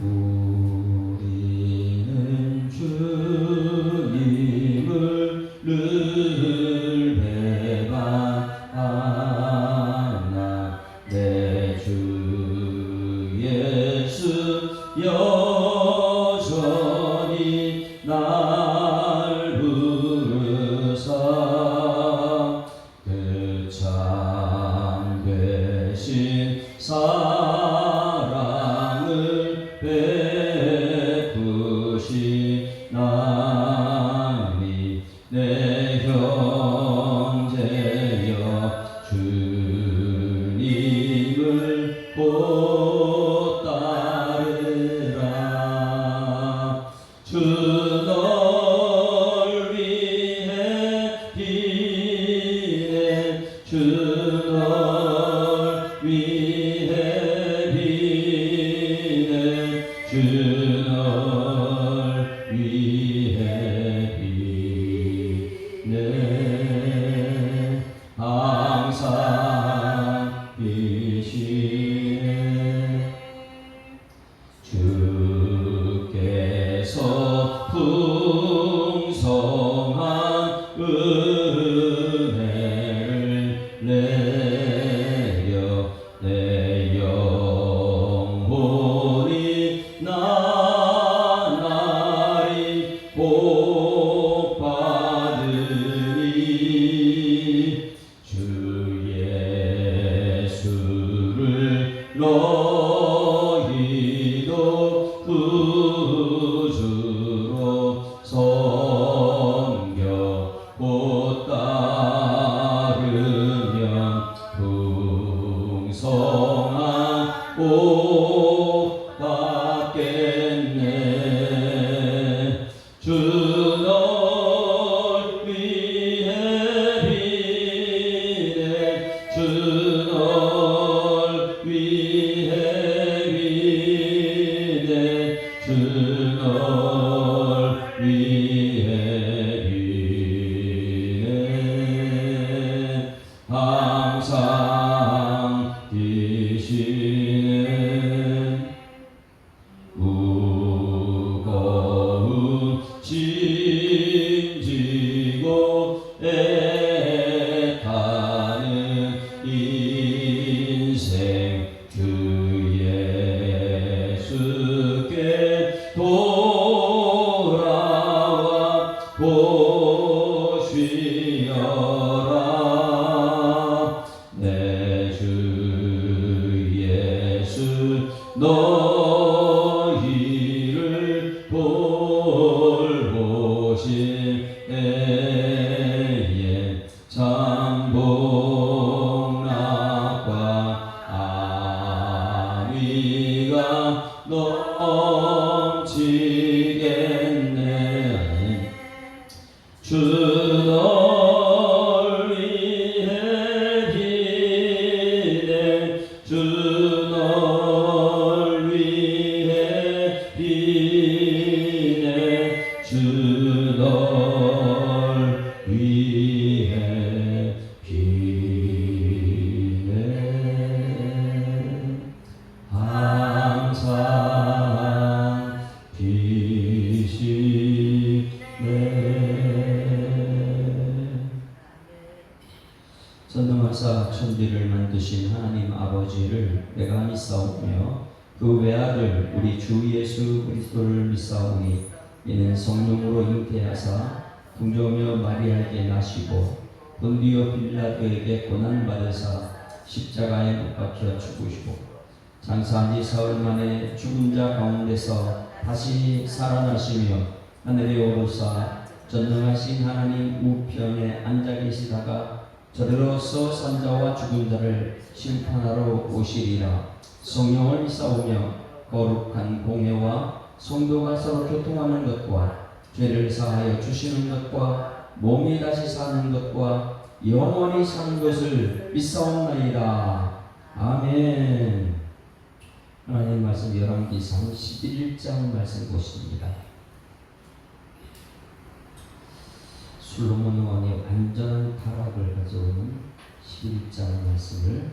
우리는 주님을 늘 배반하나 내 주 예수 여전히 날 부르사 그 참 되신 사랑을 베푸시나니 내 형제여 주님을 곧 따르라. 주 널 위해 비네 주 널 위해 비네 주 널 위해 비네 항상 비시네. 주께서 풍성한 은혜를 내려 내 영혼이 나날이 복받으니 주 예수를 너희도 구주로 섬겨 곧 따르면 풍성한 복 받겠네. 주 널 위해 비네 주 널 위해 비네 주 널 위해 비네 항상 비시네. 무거운 짐 지고 애타는 인생 주 예수께 돌아와 보시어라. 내 주 예수 너희를 돌보실 때에 참 복락과 안위가 넘치겠네. 주 널 위해 비네 주 널 위해 비네 주 널 위해 비네 항상 비시네. 전능하사 천지를 만드신 하나님 아버지를 내가 믿사오며 그 외아들 우리 주 예수 그리스도를 믿사오니 이는 성령으로 잉태하사 궁정녀 마리아에게 나시고 본디오 빌라도에게 고난받으사 십자가에 못 박혀 죽으시고 장사한 지 사흘 만에 죽은 자 가운데서 다시 살아나시며 하늘에 오르사 전능하신 하나님 우편에 앉아 계시다가 저리로서 산자와 죽은 자를 심판하러 오시리라. 성령을 믿사오며 거룩한 공회와 성도가 서로 교통하는 것과 죄를 사하여 주시는 것과 몸이 다시 사는 것과 영원히 사는 것을 믿사옵나이다. 아멘. 하나님 말씀 열왕기상 11장 말씀 보십니다. 솔로몬 왕의 완전한 타락을 가져오는 11장 말씀을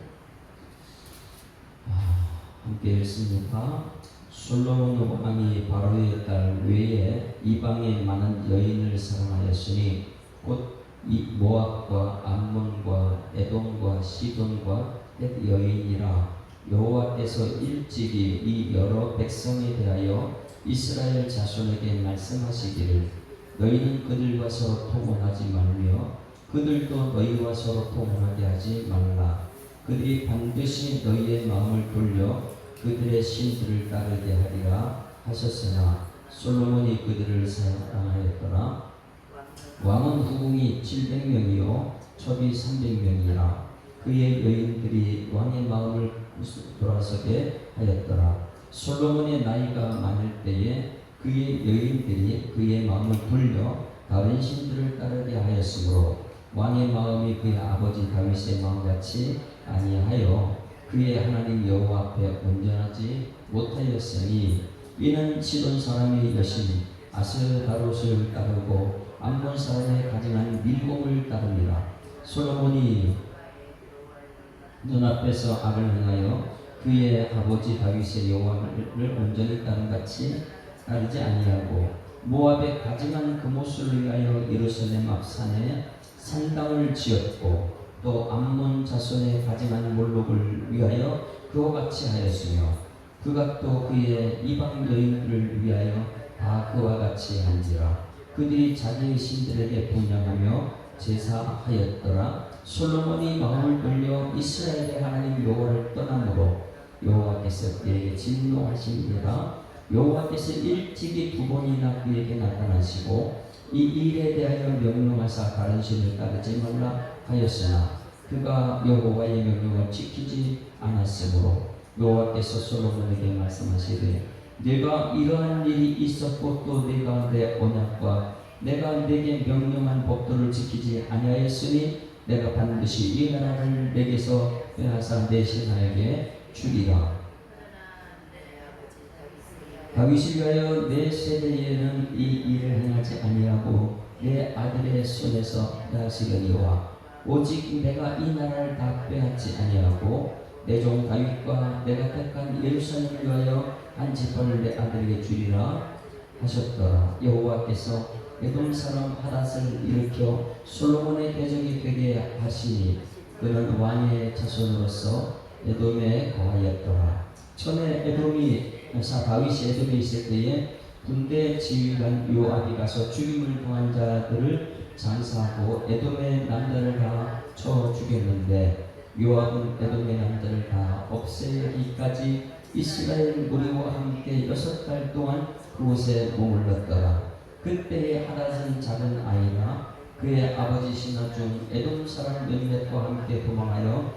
함께 읽습니다. 솔로몬 왕이 바로의 딸 외에 이방의 많은 여인을 사랑하였으니 곧 이 모압과 암몬과 에돔과 시돈과 헷 여인이라. 여호와께서 일찍이 이 여러 백성에 대하여 이스라엘 자손에게 말씀하시기를 너희는 그들과 서로 통혼하지 말며 그들도 너희와 서로 통혼하게 하지 말라. 그들이 반드시 너희의 마음을 돌려 그들의 신들을 따르게 하리라 하셨으나 솔로몬이 그들을 사랑하였더라. 왕은 후궁이 700명이요 첩이 300명이라. 그의 여인들이 왕의 마음을 돌아서게 하였더라. 솔로몬의 나이가 많을 때에 그의 여인들이 그의 마음을 돌려 다른 신들을 따르게 하였으므로 왕의 마음이 그의 아버지 다윗의 마음같이 아니하여 그의 하나님 여호와 앞에 온전하지 못하였으니 이는 시돈 사람의 여신 아스다롯을 따르고 암몬 사람의 가증한 밀공을 따릅니다. 솔로몬이 눈앞에서 악을 행하여 그의 아버지 다윗의 여호와를 온전히 따른 같이 따르지 아니하고 모압의 가증한 금옷을 위하여 예루살렘 앞 산에 산당을 지었고 또 암몬 자손의 가증한 몰록을 위하여 그와 같이 하였으며 그가 또 그의 이방 여인들을 위하여 다 그와 같이 한지라. 그들이 자기의 신들에게 분양하며 제사하였더라. 솔로몬이 마음을 돌려 이스라엘의 하나님 여호와를 떠나므로 여호와께서 그에게 진노하시니라. 여호와께서 일찍이 2번이나 그에게 나타나시고 이 일에 대하여 명령하사 다른 신을 따르지 말라 하였으나 그가 여호와의 명령을 지키지 않았으므로 여호와께서 솔로몬에게 말씀하시되 내가 이러한 일이 있었고 또 내가 내 언약과 내가 내게 명령한 법도를 지키지 아니하였으니 내가 반드시 이 나라를 내게서 빼앗아 내 신하에게 주리라. 다윗을 위하여 내 세대에는 이 일을 행하지 아니하고 내 아들의 손에서 빼앗으려니와 오직 내가 이 나라를 다 빼앗지 아니하고 내 종 다윗과 내가 택한 예루살렘을 위하여 한 지파를 내 아들에게 주리라 하셨더라. 여호와께서 에돔 사람 하닷을 일으켜 솔로몬의 대적이 되게 하시니 그는 왕의 자손으로서 에돔에 거하였더라. 전에 다윗이 에돔에 있을 때에 군대 지휘관 요압이 가서 죽임을 당한 자들을 장사하고 에돔의 남자를 다 쳐 죽였는데 요압은 에돔의 남자를 다 없애기까지 이스라엘 무리와 함께 6달 동안 그곳에 머물렀더라. 그때의 하닷은 작은 아이라 그의 아버지 신하 중 에돔 사람 몇몇과 함께 도망하여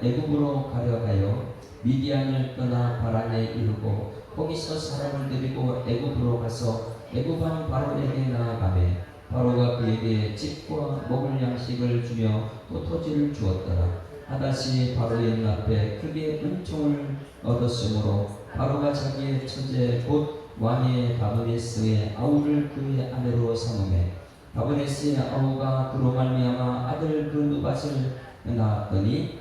애굽으로 가려가여 미디안을 떠나 바란에 이르고 거기서 사람을 데리고 애굽으로 가서 애굽 왕 바로에게 나아가매 바로가 그에게 집과 먹을 양식을 주며 또 토지를 주었더라. 하닷이 바로의 눈앞에 크게 은총을 얻었으므로 바로가 자기의 처제 곧 왕의 다브네스의 아우를 그의 아내로 삼으매 다브네스의 아우가 그로 말미암아 아들 그 누밧을 낳았더니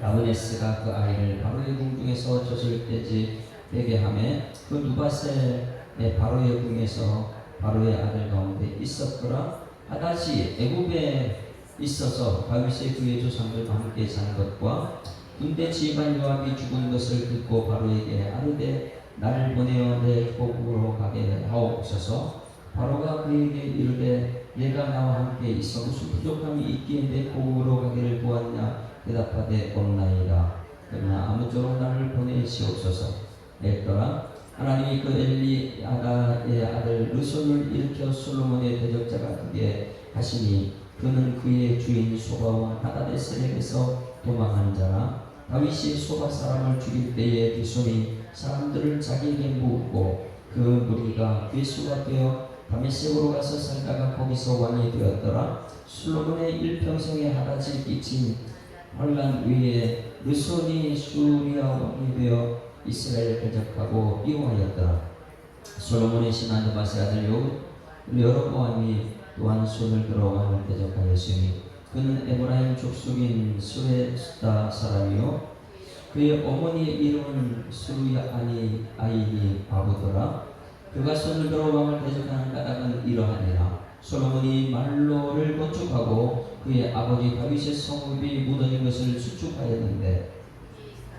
다브네스가 그 아이를 바로의 궁중에서 젖을 떼지 되게 하매 그 누밧의 바로의 궁에서 바로의 아들 가운데 있었더라. 하닷이 애굽에 있어서 다윗의 그의 조상들과 함께 산 것과 군대 지휘관 요압이 죽은 것을 듣고 바로에게 아르되 나를 보내어 내 고국으로 가게 하옵소서. 바로가 그에게 이르되 내가 나와 함께 있어 무슨 부족함이 있기에 내 고국으로 가기를 구하냐 대답하되 없나이다. 그러나 아무쪼록 나를 보내시옵소서 했더라. 하나님이 그 엘리아다의 아들 르손을 일으켜 솔로몬의 대적자가 되게 하시니 그는 그의 주인 소바와 하다데셀에게서 도망한 자라. 다윗이 소바 사람을 죽일 때에 르손이 사람들을 자기에게 모으고 그 무리가 괴수가 되어 다메섹으로 가서 살다가 거기서 왕이 되었더라. 솔로몬의 일평생에 하닷이 끼친 환난 위에 르손이 수리아 왕이 되어 이스라엘을 대적하고 이호하였더라. 솔로몬의 신하 느밧의 아들 여로보암이 또한 손을 들어 왕을 대적하였으니 그는 에브라임 족속인 스웨다 사람이요 그의 어머니의 이름은 수루야 아이니 바보더라. 그가 손을 들어 왕을 대적하는 까닭은 이러하니라. 솔로몬이 말로를 건축하고 그의 아버지 다윗의 성읍이 묻어진 것을 수축하였는데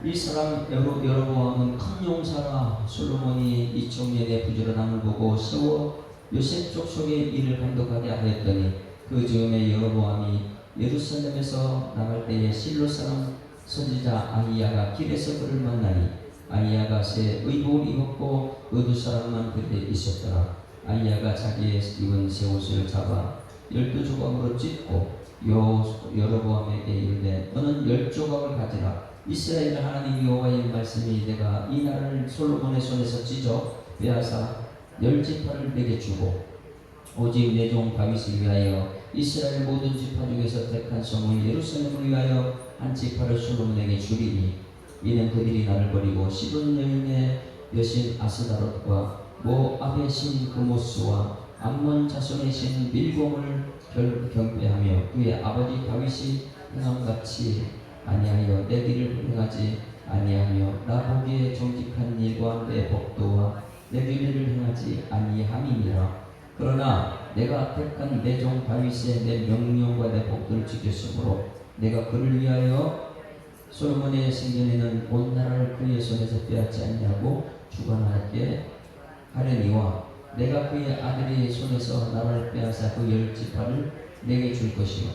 이 사람 여로보암은 큰 용사라. 솔로몬이 이 청년의 부지런함을 보고 세워 요셉 족속의 일을 감독하게 하였더니 그 즈음에 여로보암이 예루살렘에서 나갈 때에 실로 사람 선지자 아히야가 길에서 그를 만나니 아히야가 새 의복을 입었고 그 두 사람만 그들에 있었더라. 아히야가 자기의 입은 새 옷을 잡아 12조각으로 찢고 여로보암에게 이르되 너는 10조각을 가지라. 이스라엘 하나님 여호와의 말씀이 내가 이 나라를 솔로몬의 손에서 찢어 빼앗아 10지파를 내게 주고 오직 내 종 다윗을 위하여 이스라엘 모든 지파 중에서 택한 성을 예루살렘을 위하여 한 지파를 솔로몬에게 주리니 이는 그들이 나를 버리고 시돈 여인의 여신 아스다롯과 모압의 신 그모스와 암몬 자손의 신 밀곰을 경배하며 그의 아버지 다윗이 행함같이 아니하여 내 길을 행하지 아니하며 나 보기에 정직한 일과 내 법도와 내 규례를 행하지 아니함이니라. 그러나 내가 택한 내 종 다윗의 내 명령과 내 법도를 지켰으므로 내가 그를 위하여 솔로몬의 생전에는 온 나라를 그의 손에서 빼앗지 아니하고 주관하게 하려니와 내가 그의 아들의 손에서 나라를 빼앗아 그 10지파를 내게 줄 것이요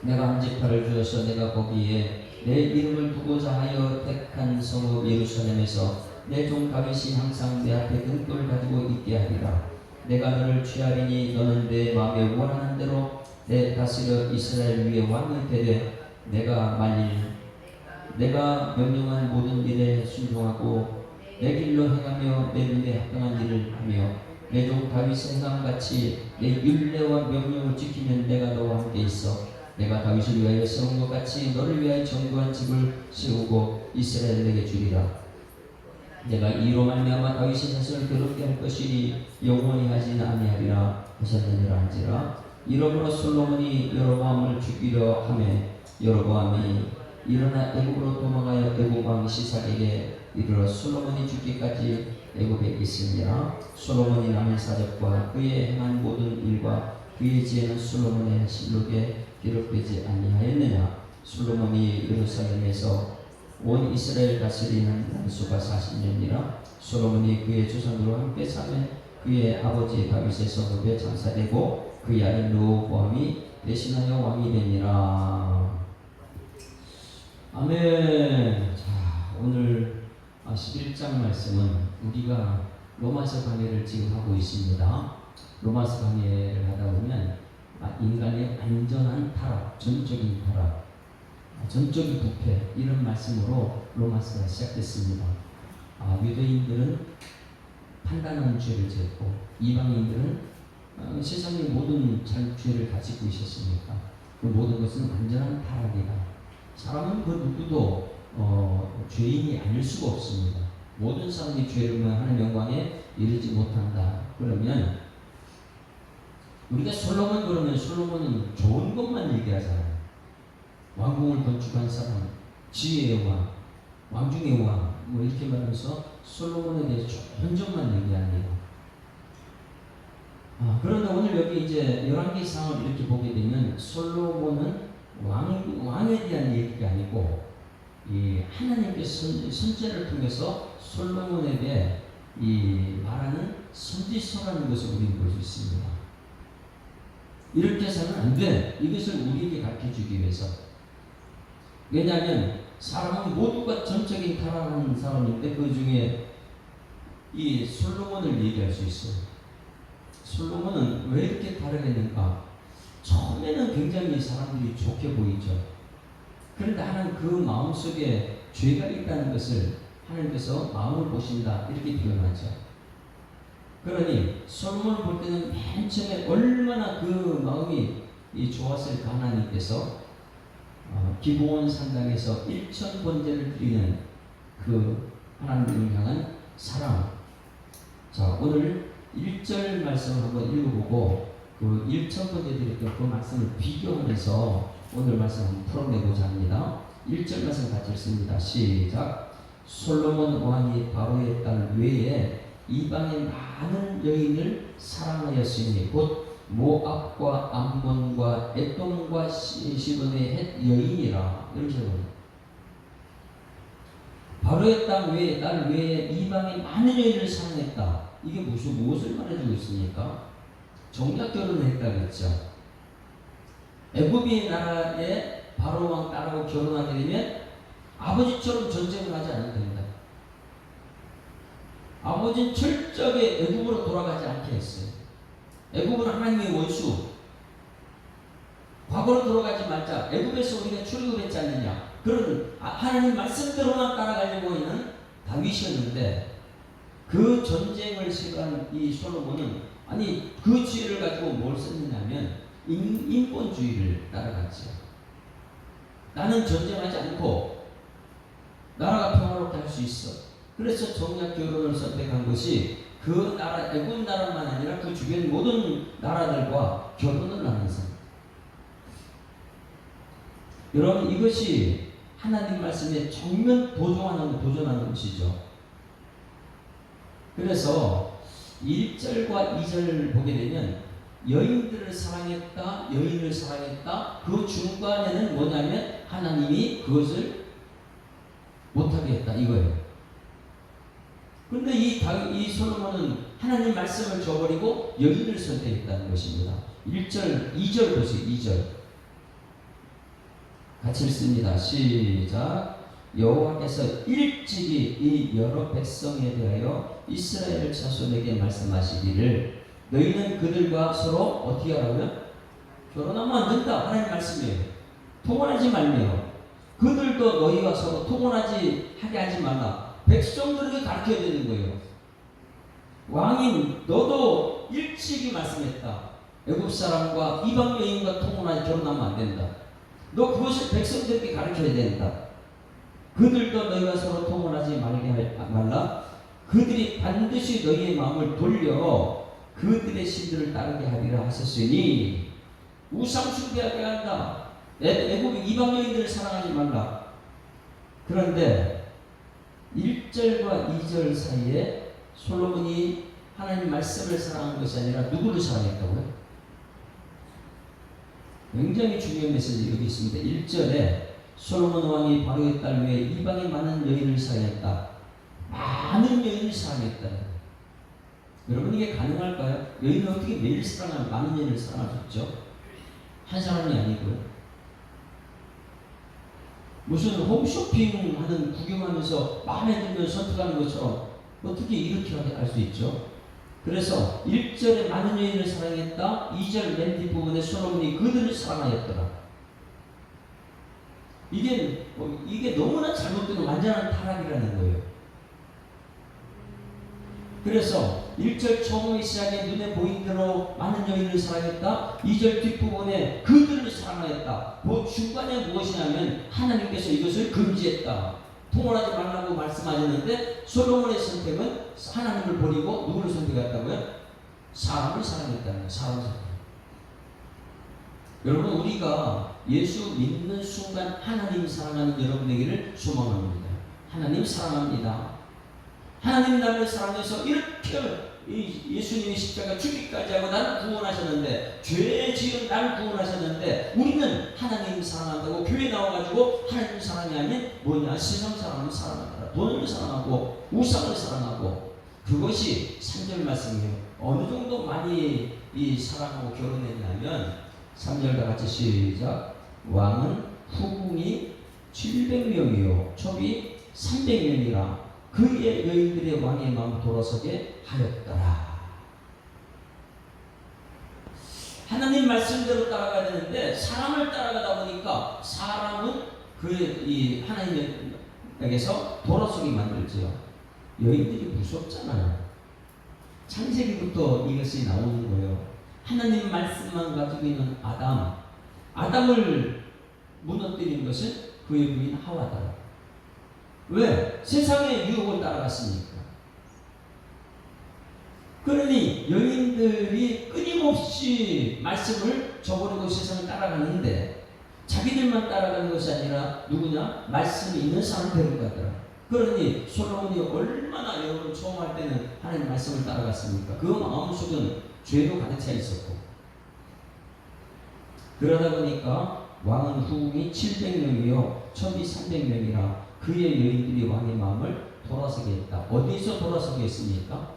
내가 한 지파를 주어서 내가 거기에 내 이름을 두고자 하여 택한 성읍 예루살렘에서 내 종 다윗이 항상 내 앞에 등불을 가지고 있게 하리라. 내가 너를 취하리니 너는 내 마음에 원하는 대로 내 다스려 이스라엘 위에 왕이 되되 내가 명령한 모든 일에 순종하고 내 길로 행하며 내 눈에 합당한 일을 하며 내 종 다윗의 행함같이 내 율례와 명령을 지키면 내가 너와 함께 있어 내가 다윗을 위하여 세운 것 같이 너를 위하여 견고한 집을 세우고 이스라엘에게 주리라. 내가 이로 말미암아 다윗의 자손을 괴롭게 할 것이니 영원히 하지는 아니하리라 하셨느니라 한지라. 이러므로 솔로몬이 여로보암을 죽이려 하매 여로보암이 일어나 애굽으로 도망하여 애굽 왕 시삭에게 이르러 솔로몬이 죽기까지 애굽에 있으니라. 솔로몬이 남의 사적과 그의 행한 모든 일과 그의 지혜는 솔로몬의 실록에 기록되지 아니하였느냐. 솔로몬이 예루살렘에서 온 이스라엘 다스리는 난수가 40년이라. 솔로몬이 그의 조상들과 함께 사매 그의 아버지 다윗의 성읍에 장사되고 그의 아들 르호보암이 대신하여 왕이 되니라. 아멘. 자, 오늘 11장 말씀은 우리가 로마서 강해를 지금 하고 있습니다. 로마서 강해를 하다 보면 인간의 완전한 타락, 전적인 타락, 전적인 부패 이런 말씀으로 로마서가 시작됐습니다. 유대인들은 판단하는 죄를 짓고 이방인들은 세상의 모든 죄를 다 짓고 있었으니까 그 모든 것은 완전한 타락이다. 사람은 그 누구도 죄인이 아닐 수가 없습니다. 모든 사람이 죄를 하는 영광에 이르지 못한다. 그러면 우리가 솔로몬 그러면 솔로몬은 좋은 것만 얘기하잖아요. 왕궁을 건축한 사람, 지혜의 왕, 왕중의 왕, 뭐 이렇게 말하면서 솔로몬에 대해서 좋은 점만 얘기합니다. 그런데 오늘 여기 이제 11개 상을 이렇게 보게 되면 솔로몬은 왕에 대한 얘기가 아니고 이 하나님께 선제를 통해서 솔로몬에게 이 말하는 선지서라는 것을 우리는 볼 수 있습니다. 이렇게 해서는 안 돼. 이것을 우리에게 가르쳐주기 위해서. 왜냐하면 사람은 모두가 전적인 타락하는 사람인데 그 중에 이 솔로몬을 얘기할 수 있어요. 솔로몬은 왜 이렇게 타락했는가? 처음에는 굉장히 사람들이 좋게 보이죠. 그런데 하나님 그 마음속에 죄가 있다는 것을 하나님께서 마음을 보신다 이렇게 표현하죠. 그러니 솔로몬을 볼 때는 맨 처음에 얼마나 그 마음이 좋았을까. 하나님께서 기브온 산당에서 1천 번제를 드리는 그 하나님을 향한 사랑. 자, 오늘 1절 말씀을 한번 읽어보고 그 1천 번제 드렸던 그 말씀을 비교하면서 오늘 말씀 한번 풀어내고자 합니다. 1절 말씀 같이 읽습니다. 시작. 솔로몬 왕이 바로의 딸 외에 이방의 많은 여인을 사랑하였으니 곧 모압과 암몬과 에돔과 시돈의 헷 여인이라. 이렇게 적어요. 바로의 딸 외에 이방의 많은 여인을 사랑했다. 이게 무엇을 말해주고 있습니까? 정략 결혼을 했다 그랬죠. 애굽의 나라에 바로 왕 딸하고 결혼하게 되면 아버지처럼 전쟁을 하지 않아도 됩니다. 아버지는 철저하게 애굽으로 돌아가지 않게 했어요. 애굽은 하나님의 원수. 과거로 돌아가지 말자. 애굽에서 우리가 출애굽했지 않느냐. 그런 하나님 말씀대로만 따라가려고 하는 다윗이었는데 그 전쟁을 시작한 이 솔로몬은 아니 그 지혜를 가지고 뭘 썼느냐면 인본주의를 따라갔죠. 나는 전쟁하지 않고 나라가 평화롭게 할 수 있어. 그래서 정략 결혼을 선택한 것이 그 나라 애굽 나라만 아니라 그 주변 모든 나라들과 결혼을 하면서 여러분 이것이 하나님 말씀에 정면 도전하는 것이죠. 그래서 1절과 2절 보게 되면 여인들을 사랑했다, 여인을 사랑했다. 그 중간에는 뭐냐면 하나님이 그것을 못하게 했다 이거예요. 그런데 이 솔로몬은 하나님 말씀을 저버리고 여인을 선택했다는 것입니다. 1절, 2절 보세요. 2절 같이 읽습니다. 시작. 여호와께서 일찍이 이 여러 백성에 대하여 이스라엘 자손에게 말씀하시기를 너희는 그들과 서로 어떻게 하라고요? 결혼하면 안 된다. 하나님 말씀이에요. 통혼하지 말며 그들도 너희와 서로 통혼하지 하게 하지 말라. 백성들에게 가르쳐야 되는 거예요. 왕인 너도 일찍이 말씀했다. 애굽 사람과 이방 여인과 통혼하지 결혼하면 안 된다. 너 그것을 백성들에게 가르쳐야 된다. 그들도 너희가 서로 통혼하지 말라. 그들이 반드시 너희의 마음을 돌려 그들의 신들을 따르게 하리라 하셨으니 우상 숭배하게 한다. 애굽 이방 여인들을 사랑하지 말라. 그런데 1절과 2절 사이에 솔로몬이 하나님 말씀을 사랑한 것이 아니라 누구를 사랑했다고요? 굉장히 중요한 메시지 여기 있습니다. 1절에 솔로몬 왕이 바로의 딸 외에 이방의 많은 여인을 사랑했다. 많은 여인을 사랑했다. 여러분 이게 가능할까요? 여인을 어떻게 매일 사랑하면 많은 여인을 사랑할 수 있죠? 한 사람이 아니고요. 무슨 홈쇼핑 하는 구경하면서 마음에 들면 선택하는 것처럼 어떻게 이렇게 할 수 있죠? 그래서 1절에 많은 여인을 사랑했다. 2절 맨 뒷부분에 솔로몬이 그들을 사랑하였더라. 이게 너무나 잘못된 완전한 타락이라는 거예요. 그래서 1절 처음의 시작에 눈에 보인 대로 많은 여인을 사랑했다. 2절 뒷부분에 그들을 사랑하였다. 그 중간에 무엇이냐면 하나님께서 이것을 금지했다. 통혼하지 말라고 말씀하셨는데 솔로몬의 선택은 하나님을 버리고 누구를 선택했다고요? 사람을 사랑했다는 거예요. 사람을 사랑. 여러분 우리가 예수 믿는 순간 하나님 사랑하는 여러분에게를 소망합니다. 하나님 사랑합니다. 하나님 나를 사랑해서 이렇게 예수님이 십자가 죽기까지 하고 나를 구원하셨는데 죄 지은 나를 구원하셨는데 우리는 하나님 사랑한다고 교회 나와가지고 하나님 사랑이 아닌 뭐냐 세상 사랑을 사랑한다. 돈을 사랑하고 우상을 사랑하고 그것이 3절 말씀이에요. 어느 정도 많이 이 사랑하고 결혼했냐면 3절 다 같이 시작. 왕은 후궁이 700명이요 첩이 300명이라 그의 여인들의 왕의 마음 돌아서게 하였더라. 하나님 말씀대로 따라가야 되는데 사람을 따라가다 보니까 사람은 이 하나님에게서 돌아서게 만들지요. 여인들이 무섭잖아요. 창세기부터 이것이 나오는 거예요. 하나님 말씀만 가지고 있는 아담을 무너뜨린 것은 그의 부인 하와다. 왜? 세상의 유혹을 따라갔으니까. 그러니 여인들이 끊임없이 말씀을 저버리고 세상을 따라가는데 자기들만 따라가는 것이 아니라 누구냐? 말씀이 있는 사람을 데리고 가더라. 그러니 솔로몬이 얼마나 여러분 처음 할 때는 하나님 말씀을 따라갔습니까? 그 마음속은 죄로 가득 차 있었고, 그러다 보니까 왕은 후궁이 700명이요 천비 300명이라 그의 여인들이 왕의 마음을 돌아서게 했다. 어디서 돌아서게 했습니까?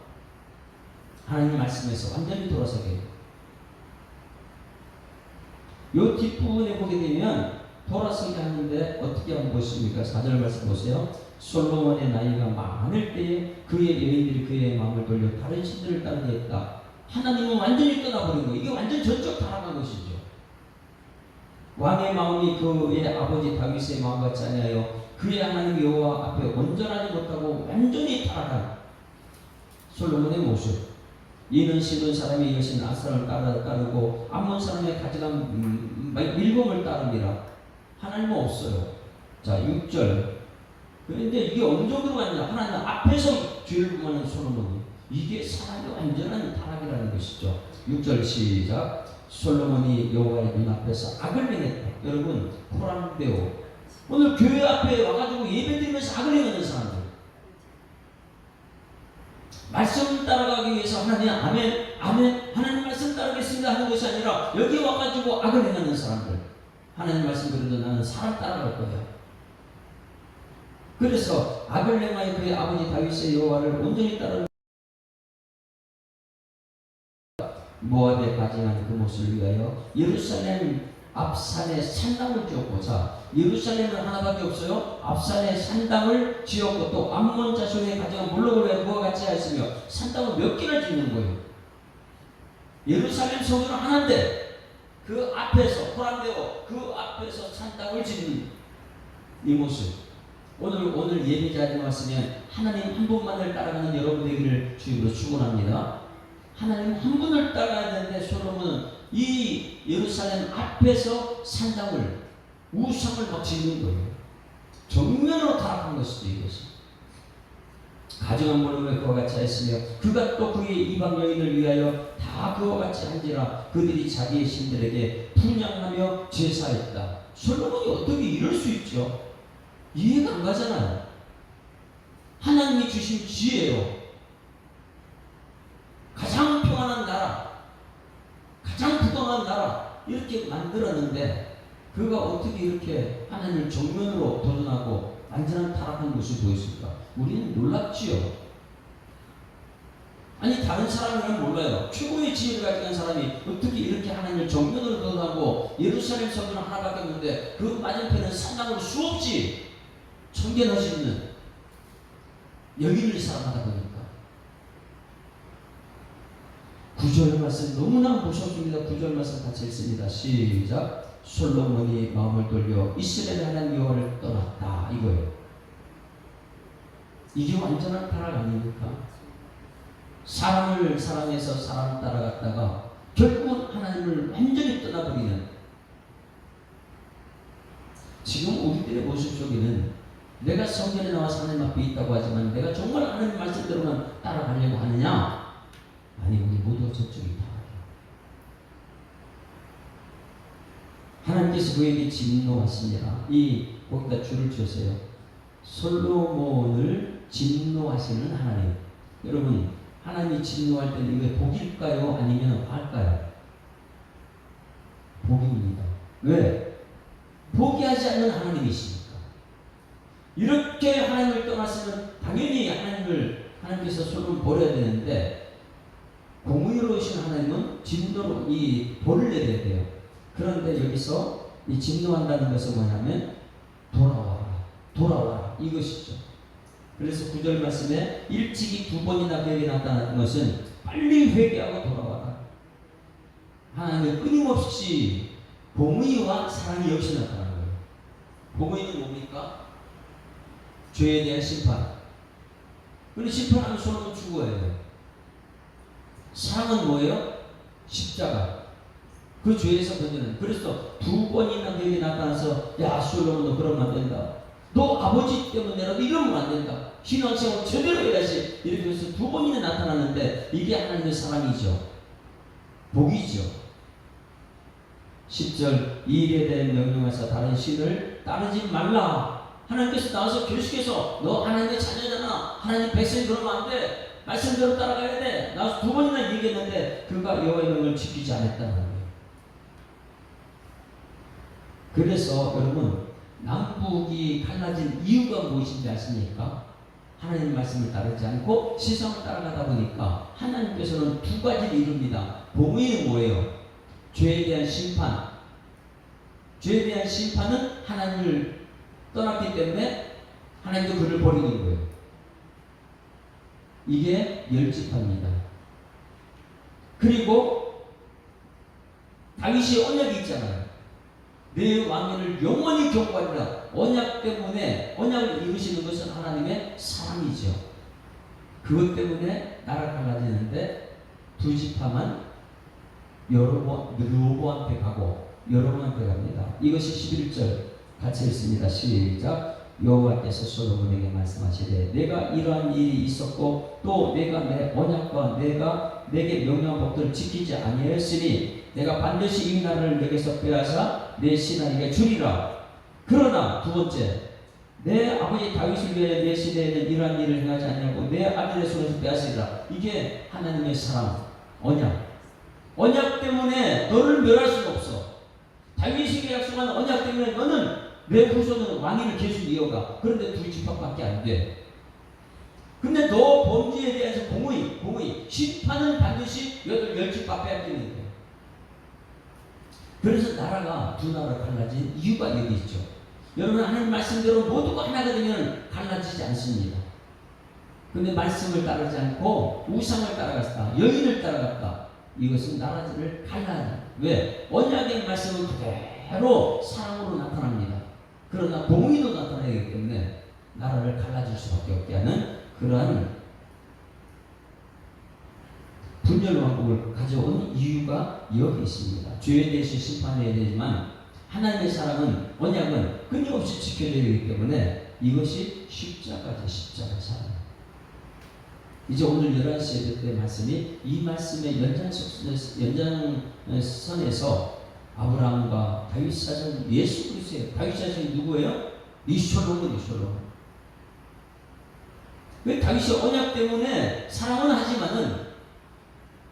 하나님 말씀에서 완전히 돌아서게 했다. 요 뒷부분에 보게 되면 돌아서게 하는데 어떻게 한번 보십니까? 4절 말씀 보세요. 솔로몬의 나이가 많을 때에 그의 여인들이 그의 마음을 돌려 다른 신들을 따르게 했다. 하나님은 완전히 떠나버린 거예요. 이게 완전 전적 타락한 것이죠. 왕의 마음이 그의 아버지 다윗의 마음 같지 아니하여 그의 하나님 여호와 앞에 온전하지 못하고 완전히 타락한 솔로몬의 모습. 이는 시돈 사람의 여신 아사를 따르고 암몬 사람의 가증한 밀봉을 따릅니다. 하나님은 없어요. 자 6절. 그런데 이게 어느 정도로 갔냐? 하나님 앞에서 죄를 범하는 솔로몬이, 이게 사람의 완전한 타락이라는 것이죠. 6절 시작. 솔로몬이 여호와의 눈앞에서 악을 행했다. 여러분 코란데오, 오늘 교회 앞에 와가지고 예배드리면서 악을 행하는 사람들, 말씀 따라가기 위해서 하나님 아멘 아멘 하나님 말씀 따르겠습니다 하는 것이 아니라 여기 와가지고 악을 행하는 사람들, 하나님 말씀 그래도 나는 사람 따라갈 거야. 그래서 악을 행하여 그의 아버지 다윗의 여호와를 온전히 따르는 모압에 가증한 그 모습을 위하여 예루살렘 앞산에 산당을 지었고, 자 예루살렘은 하나밖에 없어요. 앞산에 산당을 지었고 또 암몬 자손의 가증한 몰록을 위하여 그와 같이 하였으며, 산당을 몇 개나 짓는 거예요. 예루살렘 성전은 하나인데 그 앞에서 호란데오 그 앞에서 산당을 짓는 이 모습. 오늘 예배 자리에 왔으면 하나님 한 분만을 따라가는 여러분 되기를 주님으로 축원합니다. 하나님 한 분을 따라야 되는데 솔로몬은 이 예루살렘 앞에서 산당을, 우상을 막 짓는 거예요. 정면으로 타락한 것이죠. 이것이 가증한 몰록에 그와 같이 했으며 그가 또 그의 이방 여인을 위하여 다 그와 같이 한지라 그들이 자기의 신들에게 분향하며 제사했다. 솔로몬이 어떻게 이럴 수 있죠? 이해가 안 가잖아요. 하나님이 주신 지혜요, 가장 평안한 나라, 가장 부강한 나라 이렇게 만들었는데 그가 어떻게 이렇게 하나님을 정면으로 도전하고 완전한 타락한 모습을 보였을까? 우리는 놀랍지요. 아니 다른 사람이라면 몰라요. 최고의 지혜를 가진 사람이 어떻게 이렇게 하나님을 정면으로 도전하고 예루살렘 성전은 하나밖에 없는데 그 맞은편은 산당으로 수없이 천개나 짓는 여인을 사랑하다 보니까. 9절 말씀 너무나 무섭습니다. 9절 말씀 같이 읽습니다. 시작. 솔로몬이 마음을 돌려 이스라엘 하나님 여호와를 떠났다 이거예요. 이게 완전한 타락 아닙니까? 사람을 사랑해서 사람 따라갔다가 결국은 하나님을 완전히 떠나버리는, 지금 우리들의 모습 속에는 내가 성전에 나와서 하나님 앞에 있다고 하지만 내가 정말 하나님 말씀대로만 따라가려고 하느냐? 아니, 우리 모두가 저쪽이 타락이야. 하나님께서 그에게 진노하시니라. 거기다 줄을 주세요. 솔로몬을 진노하시는 하나님. 여러분, 하나님이 진노할 때는 이게 복일까요? 아니면 화일까요? 복입니다. 왜? 포기하지 않는 하나님이시니까. 이렇게 하나님을 떠났으면 당연히 하나님께서 솔로몬을 버려야 되는데, 공의로우신 하나님은 진노로 이 벌을 내려야 돼요. 그런데 여기서 이 진노한다는 것은 뭐냐면 돌아와라 이것이죠. 그래서 9절 말씀에 일찍이 2번이나 그에게 나타나는 것은 빨리 회개하고 돌아와라. 하나님은 끊임없이 공의와 사랑이 역시 나타나는 거예요. 공의는 뭡니까? 죄에 대한 심판. 그런데 심판하면 솔로몬 죽어요. 사랑은 뭐예요? 십자가. 그 죄에서 건지는. 그래서 2번이나 그에게 나타나서 야 솔로몬 너 그러면 안 된다. 너 아버지 때문에라도 이러면 안 된다. 신앙생활 제대로 해야지. 이렇게 해서 2번이나 나타나는데 이게 하나님의 사랑이죠. 복이죠. 10절 이 일에 대해 명령하사 다른 신을 따르지 말라. 하나님께서 나와서 계속해서 너 하나님의 자녀잖아. 하나님 백성이 그러면 안 돼. 말씀대로 따라가야 돼. 나와서 두 번이나 얘기했는데 그가 여호와의 명령을 지키지 않았다는 거예요. 그래서 여러분 남북이 갈라진 이유가 무엇인지 아십니까? 하나님 말씀을 따르지 않고 세상을 따라가다 보니까 하나님께서는 두 가지를 이룹니다. 복음은 뭐예요? 죄에 대한 심판. 죄에 대한 심판은 하나님을 떠났기 때문에 하나님도 그를 버리는 거예요. 이게 열지파입니다. 그리고 다윗이 언약이 있잖아요. 내 왕위를 영원히 경고하리라. 언약 때문에 언약을 이루시는 것은 하나님의 사랑이죠. 그것 때문에 나라 갈라지는데 두 지파만 르호보암한테 가고 여로보암한테 갑니다. 이것이 11절 같이 읽습니다. 시작. 여호와께서 솔로몬에게 말씀하시되 내가 이러한 일이 있었고 또 내가 내 언약과 내가 내게 명령한 법들을 지키지 아니하였으니 내가 반드시 이 나라를 내게서 빼앗아 내 신하에게 주리라. 그러나 두 번째 내 아버지 다윗을 위해 내 시대에는 이러한 일을 행하지 아니하고 내 아들의 손에서 빼앗으리라. 이게 하나님의 사랑, 언약 때문에 너를 멸할 수가 없어. 다윗에게 약속한 언약 때문에 너는 내 후손은 왕위를 계속 이어가. 그런데 두 지파밖에 안 돼. 근데 너 범죄에 대해서 공의 심판은 반드시 열 지파 빼야 되는 거예요. 그래서 나라가 두 나라로 갈라진 이유가 여기 있죠. 여러분 하나님 말씀대로 모두가 하나가 되면 갈라지지 않습니다. 근데 말씀을 따르지 않고 우상을 따라갔다, 여인을 따라갔다. 이것은 나라를 갈라요. 왜? 언약의 말씀은 그대로 사랑으로 나타납니다. 그러나 공의도 나타나야 하기 때문에 나라를 갈라질 수밖에 없게 하는 그러한 분열 왕국을 가져온 이유가 여기 있습니다. 죄에 대해서 심판해야 되지만 하나님의 사랑은 언약은 끊임없이 지켜져야 되기 때문에 이것이 십자가죠. 십자가 사랑. 이제 오늘 11시 예배 때 말씀이 이 말씀의 연장선에서 아브라함과 다윗 사전 예수 그리스도예요. 다윗 사전이 누구예요? 이 솔로몬. 왜 다윗이 언약 때문에 사랑은 하지만은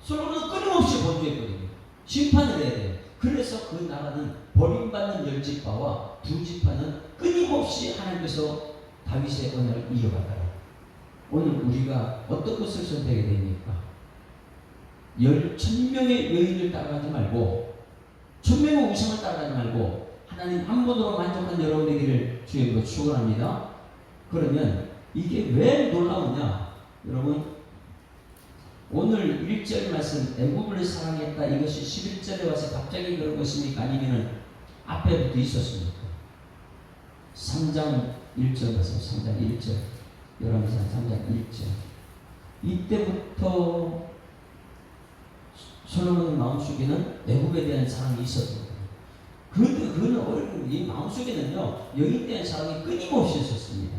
솔로몬은 끊임없이 범죄했거든요. 심판을 해야 돼요. 그래서 그 나라는 버림받는 열 지파와 두 지파는 끊임없이 하나님께서 다윗의 언약을 이어가더라. 오늘 우리가 어떤 것을 선택해야 됩니까? 10,000명의 여인을 따라가지 말고 1,000명의 우상을 따라가지 말고 하나님 한 분으로 만족한 여러분 되기를 주님으로 축원합니다. 그러면 이게 왜 놀라우냐? 여러분 오늘 1절 말씀 애굽을 사랑했다. 이것이 11절에 와서 갑자기 그런 것입니까? 아니면 앞에부터 있었습니까? 3장 1절 가서 3장 1절 열왕기상 3장 1절 이때부터 솔로몬의 마음속에는 애굽에 대한 사랑이 있었던 거예요. 그는 어려운 이 마음속에는요 여인에 대한 사랑이 끊임없이 있었습니다.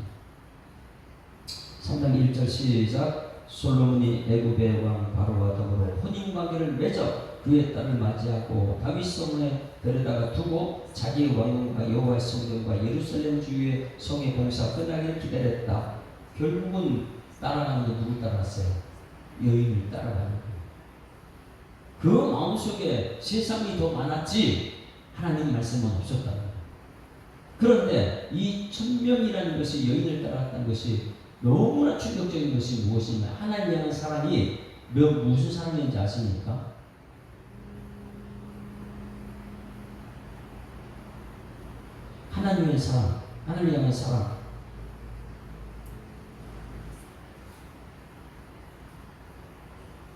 3장 1절 시작. 솔로몬이 애굽의 왕 바로와 더불어 혼인관계를 맺어 그의 딸을 맞이하고 다윗 성문에 데려다가 두고 자기의 왕궁과 여호와의 성전과 예루살렘 주위의 성의 공사 끝나기를 기다렸다. 결국은 따라가는 게 누굴 따라갔어요? 여인을 따라가는 거예요. 그 마음속에 세상이 더 많았지 하나님 말씀은 없었다는 거예요. 그런데 이 1,000명이라는 것이 여인을 따라갔다는 것이 너무나 충격적인 것이 무엇이냐? 하나님에 대한 사랑이 무슨 사랑인지 아십니까? 하나님의 사랑, 하나님을 향한 사랑.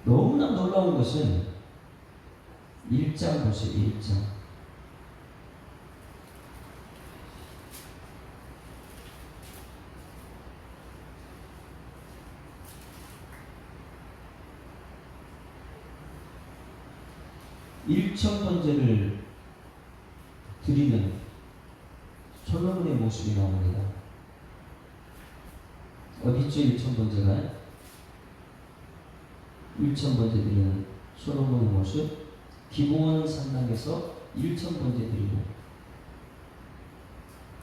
너무나 놀라운 것은 1장 보세요. 1장. 일천번제를 드리는 솔로몬의 모습이 나옵니다. 어디죠? 일천번제가? 일천번제 드리는 솔로몬의 모습. 기브온 산당에서 1,000번째 드리고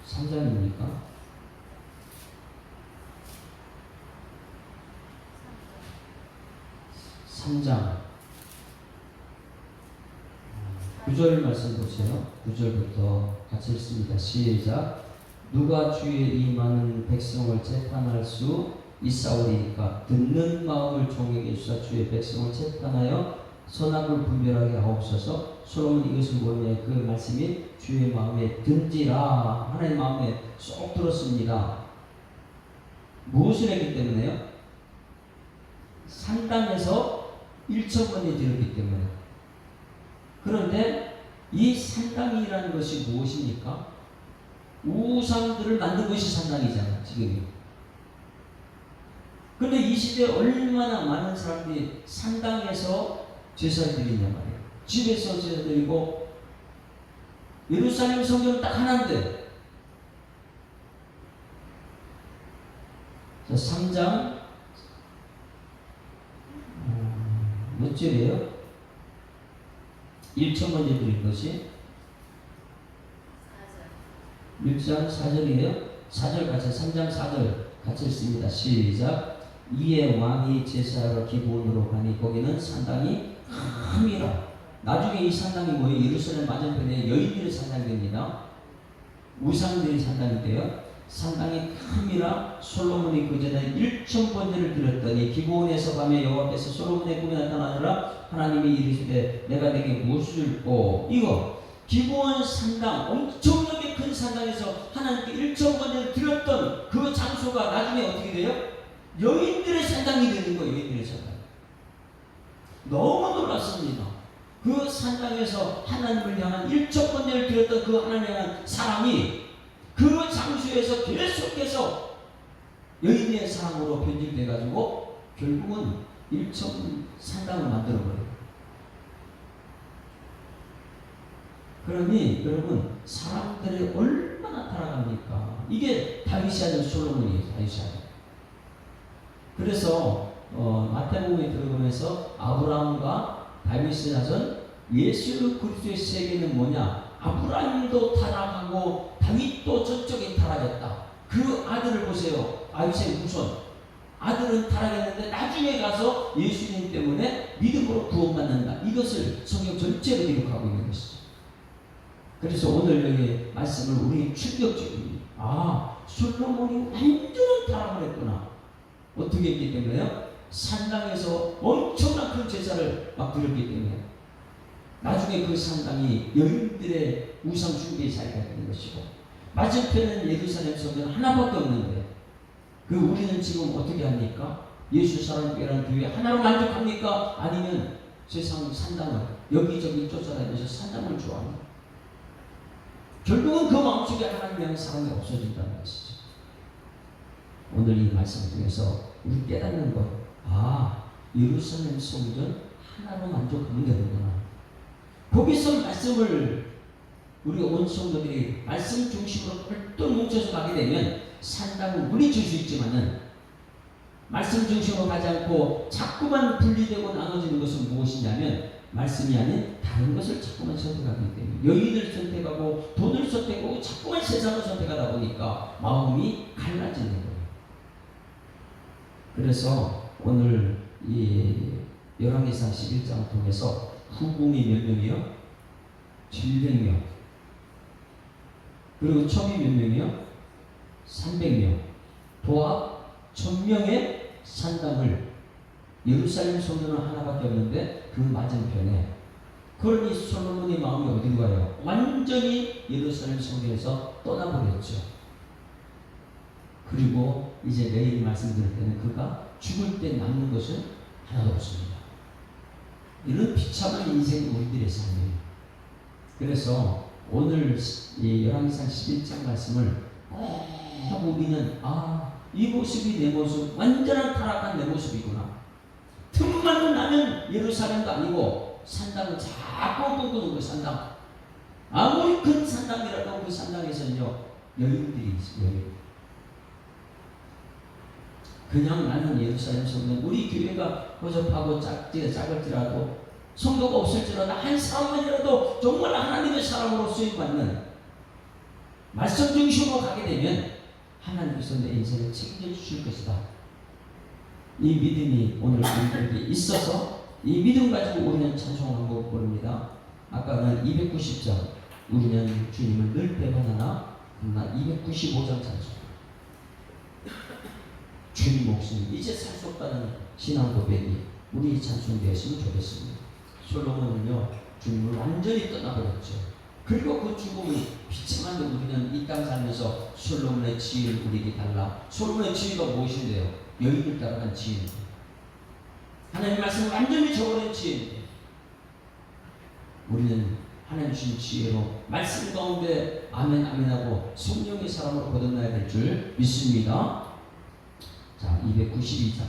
3장입니까? 3장 9절 말씀 보세요. 9절부터 같이 읽습니다. 시작. 누가 주의 이 많은 백성을 재판할 수 있사오리이까? 듣는 마음을 종에게 주사 주의 백성을 재판하여 선악을 분별하게 하옵소서. 솔로몬 이것을 보며 그 말씀이 주의 마음에 든지라. 하나님 마음에 쏙 들었습니다. 무엇을 했기 때문에요? 산당에서 1,000번이 들었기 때문에. 그런데 이 산당이라는 것이 무엇입니까? 우상들을 만든 것이 산당이잖아, 지금. 그런데 이 시대에 얼마나 많은 사람들이 산당에서 제사를 드리냐 말이에요. 집에서 제사 드리고, 예루살렘 성전은 딱 하나인데. 자, 3장 몇 절이에요? 1,000번째 드린 것이 1장 4절이에요. 4절 같이 3장 4절 같이 읽습니다. 시작. 이에 왕이 제사하러 기브온으로 가니 거기는 산당이 큽니다. 나중에 이 산당이 뭐예요? 예루살렘 맞은편에 여인들의 산당이 됩니다. 우상들이 산당이 돼요. 산당이 큽니다. 솔로몬이 그 전에 1,000번째를 드렸더니 기브온에서 밤에 여호와께서 솔로몬의 꿈에 나타나느라 하나님이 이르시되 내가 내게 무엇을 줄꼬. 이거 기브온 산당, 엄청나게 큰 산당에서 하나님께 1,000번째를 드렸던 그 장소가 나중에 어떻게 돼요? 여인들의 산당이 되는 거예요. 여인들의 산당. 너무 놀랐습니다. 그 산당에서 하나님을 향한 1,000번째를 드렸던 그 하나님을 향한 사랑이 그 장소에서 계속해서 여인의 사랑으로 변질돼가지고 결국은 1,000 산당을 만들어버려요. 그러니 여러분, 사람들이 얼마나 타락합니까? 이게 다윗이 아들 솔로몬이에요. 다윗이 아들. 그래서 마태복음에 들어보면서 아브라함과 다윗의 자손 예수 그리스도의 세계는 뭐냐? 아브라함도 타락하고 다윗도 저쪽에 타락했다. 그 아들을 보세요. 다윗의 후손. 아들은 타락했는데 나중에 가서 예수님 때문에 믿음으로 구원받는다. 이것을 성경 전체로 기록하고 있는 것이죠. 그래서 오늘 여기 말씀을 우리 충격적입니다. 아, 솔로몬이 완전한 타락을 했구나. 어떻게 했기 때문에요? 산당에서 엄청난 큰 제사를 막 드렸기 때문에 나중에 그 산당이 여인들의 우상 숭배의 자리가 되는 것이고, 맞은편은 예루살렘 성전 하나밖에 없는데 그 우리는 지금 어떻게 합니까? 예수 사랑교회라는 교회 하나로 만족합니까? 아니면 세상 산당을 여기저기 쫓아다니면서 산당을 좋아합니까? 결국은 그 마음속에 하나님에 대한 사랑이 없어진다는 것이죠. 오늘 이 말씀을 통해서 우리 깨닫는 것, 아, 예루살렘 성전 하나로 만족하면 되는구나. 거기서 말씀을 우리 온 성도들이 말씀 중심으로 똘똘 뭉쳐서 가게 되면 산당은 물리칠 수 있지만은 말씀 중심으로 가지 않고 자꾸만 분리되고 나눠지는 것은 무엇이냐면 말씀이 아닌 다른 것을 자꾸만 선택하기 때문에 여인을 선택하고 돈을 선택하고 자꾸만 세상을 선택하다 보니까 마음이 갈라지는 거예요. 그래서 오늘 이 열왕기상 11장을 통해서 후궁이 몇 명이요? 700명. 그리고 첩이 몇 명이요? 300명. 도합 1000명의 산당을, 예루살렘 성전은 하나밖에 없는데 그 맞은편에, 그러니 솔로몬의 마음이 어디로 가요? 완전히 예루살렘 성전에서 떠나버렸죠. 그리고 이제 내일 말씀드릴 때는 그가 죽을 때 남는 것은 하나도 없습니다. 이런 비참한 인생이 우리들의 삶이에요. 그래서 오늘 이 열왕기상 11장 말씀을 꼭 우리는, 아, 이 모습이 내 모습, 완전한 타락한 내 모습이구나. 틈만 나면 예루살렘도 아니고 산당은 자꾸 꿈꾸는 그 산당. 아무리 큰 산당이라도 그 산당에서는요, 여인들이 있어요. 그냥 나는 예루살렘 성전, 우리 교회가 허접하고 작을지라도 성도가 없을지라도 한 사람만이라도 정말 하나님의 사람으로 쓰임받는 말씀 중심으로 가게 되면 하나님께서 내 인생을 책임져 주실 것이다. 이 믿음이 오늘 우리들에게 있어서 이 믿음 가지고 우리는 찬송한 거 모릅니다. 아까는 290장 우리는 주님을 늘 배반하나, 그러나 295장 찬송 주님 목숨 이제 살 수 없다는 신앙 고백이 우리 찬송되었으면 좋겠습니다. 솔로몬은요 주님을 완전히 떠나버렸죠. 그리고 그 죽음이 비참한데 우리는 이 땅 살면서 솔로몬의 지혜를 우리에게 달라. 솔로몬의 지혜가 무엇인데요? 여인을 따라간 지혜입니다. 하나님 말씀을 완전히 저버린 지혜입니다. 우리는 하나님 주신 지혜로 말씀 가운데 아멘 아멘하고 성령의 사람으로 거듭나야 될 줄 믿습니다. 자, 292장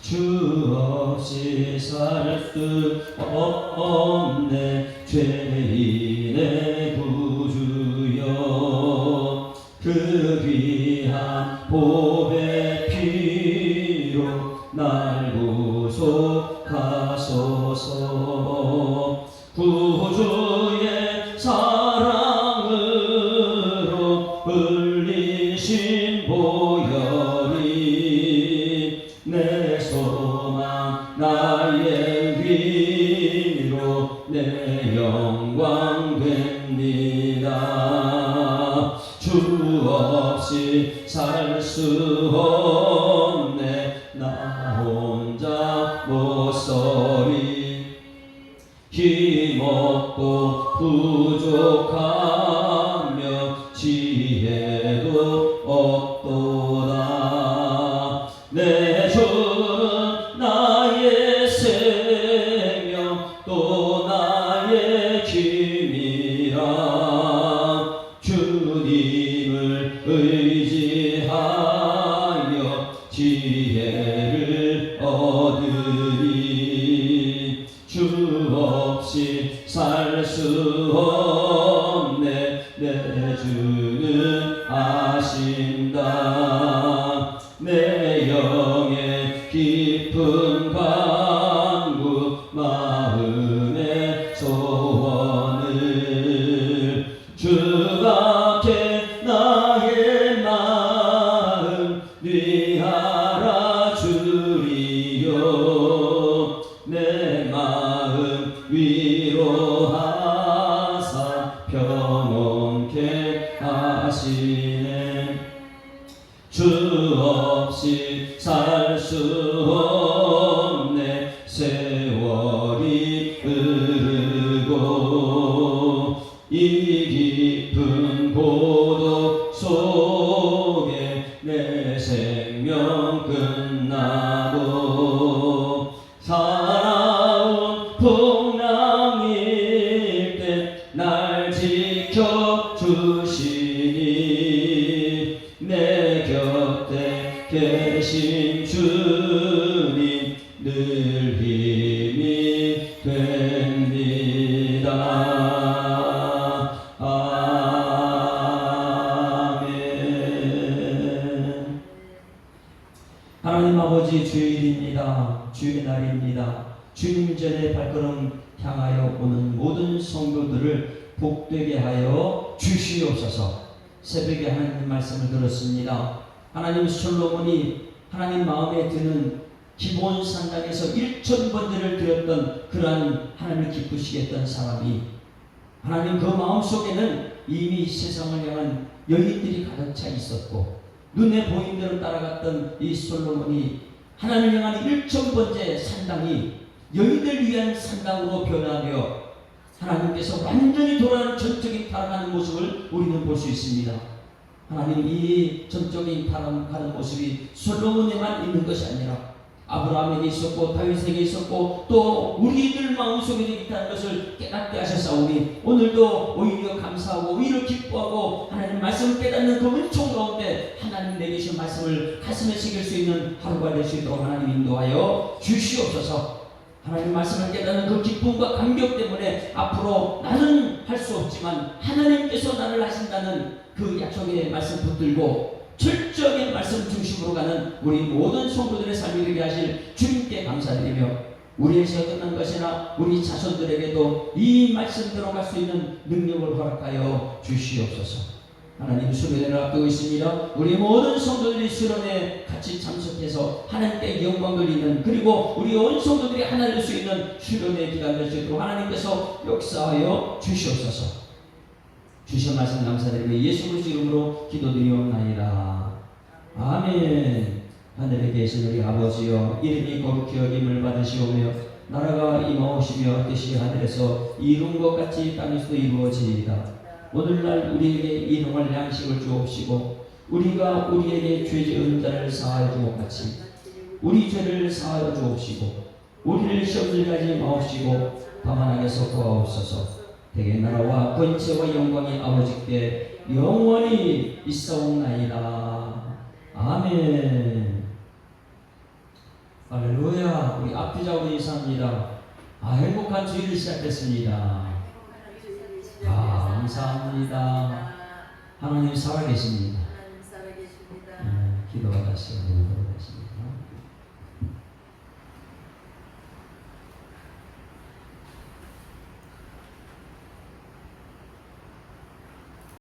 주 없이 살 수 없네 죄인의 구주여 그 귀한 보배 피로 날 구속하소서 구주의 사랑으로 흘리신 보혈이 내 소망 나의 위로 내 영광 됩니다. 주 없이 살 수 없네 나 혼자 못서리 힘없고 부족하며 지혜도 없도다. 내 주는 나의 생명 또 나의 힘이라. 주님을 의지하여 지혜를 얻으리. 주 없이 살 수 없네 내 주는 아신다. 내 영의 깊은 간구 마음의 소원을 주밖에 나의 마음 위하라 주리여. 내 마음 위로하사 평온케 하시네. 주 없이 살 수 없네 세월이 흐르고 이 깊은 고독 속에 내 생명 끝나고 살아온 풍랑일 때 날 지켜주시니 내 곁에 계신 주님 늘 힘이 됩니다. 아멘. 하나님 아버지 주일입니다. 주의 날입니다. 주님 전에 발걸음 향하여 오는 모든 성도들을 복되게 하여 주시옵소서. 새벽에 하나님 말씀을 들었습니다. 하나님 솔로몬이 하나님 마음에 드는 기본 산당에서 1,000번제를 드렸던 그러한 하나님을 기쁘시게 했던 사람이 하나님 그 마음속에는 이미 세상을 향한 여인들이 가득 차 있었고 눈에 보이는 대로 따라갔던 이 솔로몬이 하나님을 향한 1,000번째 산당이 여인들 위한 산당으로 변하며 하나님께서 완전히 돌아가는 전적인 타락하는 모습을 우리는 볼 수 있습니다. 하나님 이 전적인 타락하는 모습이 솔로몬에만 있는 것이 아니라 아브라함에게 있었고 다윗에게 있었고 또 우리들 마음속에도 있다는 것을 깨닫게 하셨사오니 오늘도 오히려 감사하고 오히려 기뻐하고 하나님 말씀을 깨닫는 그 은총 가운데 하나님 내리신 말씀을 가슴에 새길 수 있는 하루가 될 수 있도록 하나님 인도하여 주시옵소서. 하나님 말씀을 깨닫는 그 기쁨과 감격 때문에 앞으로 나는 할 수 없지만 하나님께서 나를 하신다는 그 약속의 말씀 붙들고 철저히 실질적인 말씀 중심으로 가는 우리 모든 성도들의 삶이 되게 하실 주님께 감사드리며 우리에서 끝난 것이나 우리 자손들에게도 이 말씀대로 갈 수 있는 능력을 허락하여 주시옵소서. 하나님 수련회를 앞두고 있습니다. 우리 모든 성도들이 수련회에 같이 참석해서 하나님께 영광 돌리는 그리고 우리 온 성도들이 하나 될 수 있는 수련회 기간 될 수 있도록 하나님께서 역사하여 주시옵소서. 주신 말씀 감사드리며 예수 그리스도 이름으로 기도드리옵나이다. 아멘. 하늘에 계신 우리 아버지여 이름이 거룩히 여김을 받으시오며 나라가 임하오시며 뜻이 하늘에서 이룬 것 같이 땅에서도 이루어지이다. 오늘날 우리에게 일용할 양식을 주옵시고 우리가 우리에게 죄 지은 자를 사하여 준 것 같이 우리 죄를 사하여 주옵시고 우리를 시험을 가지 마옵시고 다만 악에서 구하옵소서. 대개 나라와 권세와 영광이 아버지께 영원히 있사옵나이다. 아멘. 할렐루야. 우리 앞뒤자로 인사합니다. 행복한 주일을 시작했습니다. 감사합니다. 하나님 살아계십니다. 기도가 다시 오도록 하십니다.